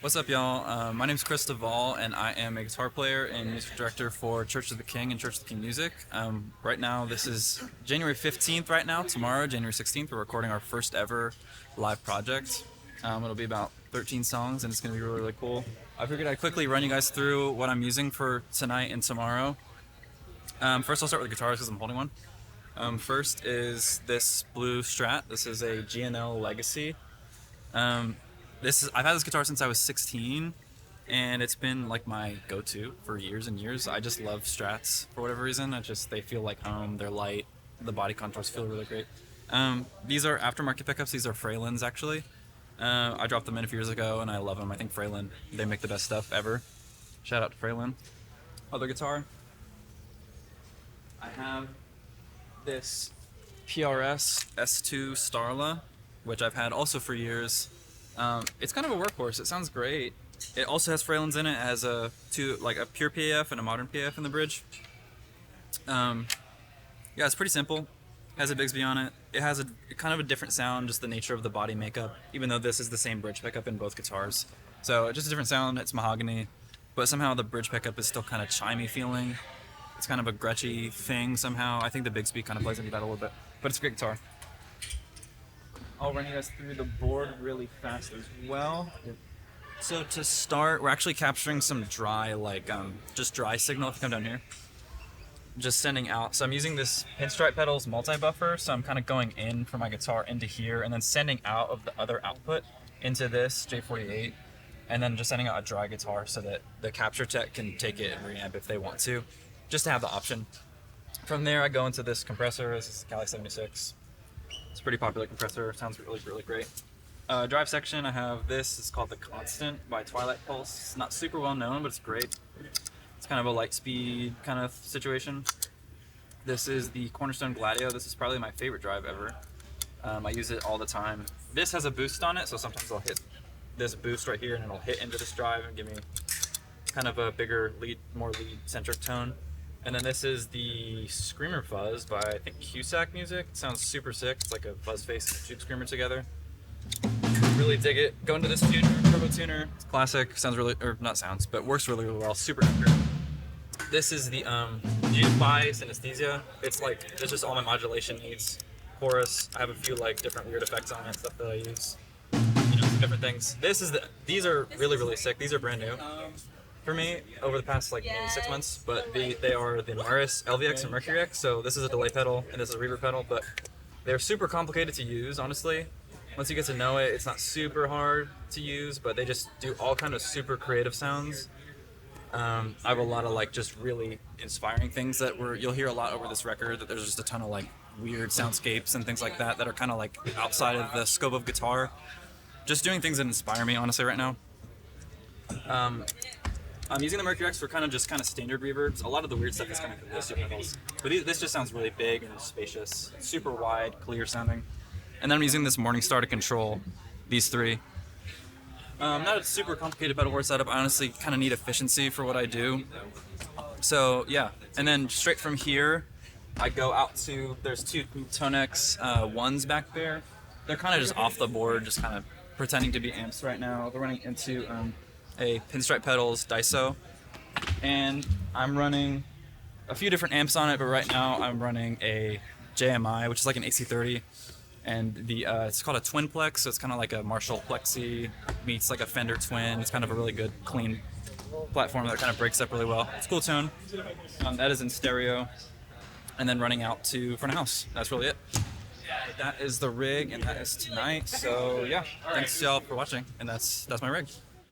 What's up, y'all? My name's Chris Duvall, and I am a guitar player and music director for Church of the King and Church of the King Music. Right now, this is January 15th right now. Tomorrow, January 16th, we're recording our first ever live project. It'll be about 13 songs, and it's going to be really, really cool. I figured I'd quickly run you guys through what I'm using for tonight and tomorrow. First, I'll start with the guitars because I'm holding one. First is this blue Strat. This is a G&L Legacy. I've had this guitar since I was 16, and it's been like my go-to for years and years. I just love Strats for whatever reason. They feel like home. They're light. The body contours feel really great. These are aftermarket pickups. These are Freylands, actually. I dropped them in a few years ago, and I love them. I think Freyland, they make the best stuff ever. Shout out to Freyland. Other guitar, I have this PRS S2 Starla, which I've had also for years. It's kind of a workhorse. It sounds great. It also has Freylands in it. It has a pure PAF and a modern PAF in the bridge. Yeah, it's pretty simple. It has a Bigsby on it. It has a kind of a different sound, just the nature of the body makeup, even though this is the same bridge pickup in both guitars. So just a different sound. It's mahogany, but somehow the bridge pickup is still kind of chimey feeling. It's kind of a Gretschy thing somehow. I think the Bigsby kind of plays into that a little bit, but it's a great guitar. I'll run you guys through the board really fast as well. So to start, we're actually capturing some dry, just dry signal if you come down here. Just sending out. So I'm using this Pinstripe pedals multi-buffer, so I'm kind of going in from my guitar into here and then sending out of the other output into this J48, and then just sending out a dry guitar so that the capture tech can take it and reamp if they want to, just to have the option. From there, I go into this compressor. This is the Cali 76. It's a pretty popular compressor. Sounds really, really great. Drive section, I have this. It's called the Konstante by Twilight Pulse. It's not super well known, but it's great. It's kind of a light speed kind of situation. This is the Cornerstone Gladio. This is probably my favorite drive ever. I use it all the time. This has a boost on it, so sometimes I'll hit this boost right here and it'll hit into this drive and give me kind of a bigger lead, more lead-centric tone. And then this is the Screamer Fuzz by, I think, Cusack music. It sounds super sick. It's like a fuzz face and a tube screamer together. Really dig it. Go into this tuner, turbo tuner. It's classic. Sounds really, or not sounds, but works really, really well. Super accurate. This is the GFI Synesthesia. It's just all my modulation needs. Chorus. I have a few different weird effects on it, stuff that I use. Some different things. These are really, really sick. These are brand new for me over the past maybe 6 months, but they are the Meris LVX and MercuryX. So this is a delay pedal and this is a reverb pedal, but they're super complicated to use, honestly. Once you get to know it, it's not super hard to use, but they just do all kind of super creative sounds. I have a lot of just really inspiring things that you'll hear a lot over this record, that there's just a ton of weird soundscapes and things like that are kind of outside of the scope of guitar. Just doing things that inspire me, honestly, right now. I'm using the MercuryX for kind of standard reverbs. A lot of the weird stuff is coming from those two pedals. But this just sounds really big and spacious, super wide, clear sounding. And then I'm using this Morningstar to control these three. Not a super complicated pedal board setup. I honestly kind of need efficiency for what I do. So yeah, and then straight from here, I go out to, there's two ToneX Ones back there. They're kind of just off the board, just kind of pretending to be amps right now. They're running into a Pinstripe Pedals Daiso, and I'm running a few different amps on it, but right now I'm running a JMI, which is like an AC30, and it's called a Twinplex, so it's kind of like a Marshall Plexi meets like a Fender Twin. It's kind of a really good, clean platform that kind of breaks up really well. It's a cool tone. That is in stereo, and then running out to front of house. That's really it. That is the rig, and that is tonight. So yeah, thanks y'all for watching, and that's my rig.